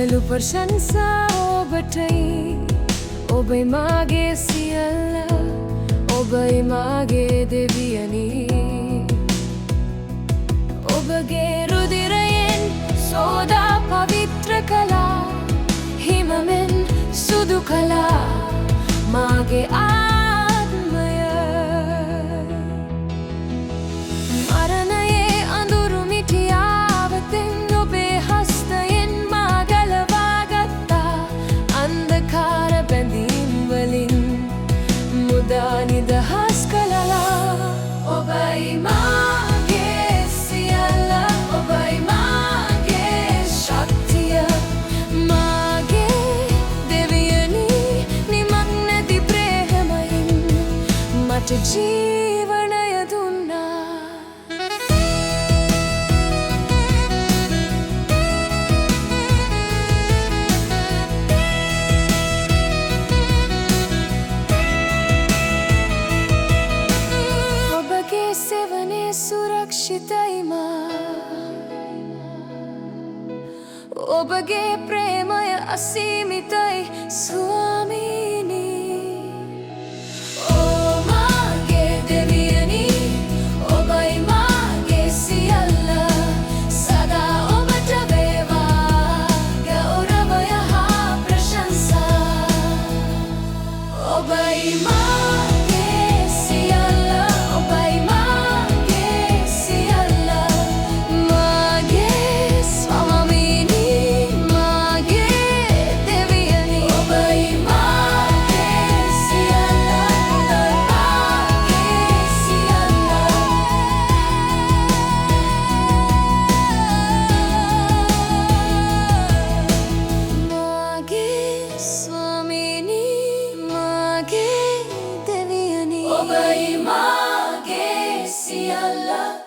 සියලු ප්‍රශංසා ඔබටයි ඔබයි මාගේ සියල්ල ඔබයි මාගේ දෙවියනි ඔබගේ රුධිරයෙන් සෝදා පවිත්‍ර කළා හිමෙන් සුදු කළා මාගේ ආත්මය මරණයේ අඳුරු මිටියාවතෙන් ඔබේ හස්තයෙන් මා ගලවා ගත්තා අන්ධකාර බැඳීම් වලින් මුදා නිදහස් කළා ඔබයි මාගේ සියල්ල ඔබයි මාගේ ශක්තිය මාගේ දෙවියනි නිමක් නැති ප්‍රේමයෙන් මට ජීවනය දුන්නා ඔබගේ සෙවනේ සුරක්ෂිතයි ඔබගේ ප්‍රේමය අසීමිතයි ස්වාමීනි ඕ මාගේ දෙවියනි ඔබයි මාගේ සියල්ල සදා ඔබට වේවා ගෞරවය හා ප්‍රශංසා ඔබයි මාගේ සියල්ල ඔබයි මාගේ සියල්ල මාගේ ස්වාමීනි මාගේ දෙවියනි ඔබයි මාගේ සියල්ල මාගේ සියල්ල මාගේ ස්වාමීනි මාගේ දෙවියනි ඔබයි මාගේ සියල්ල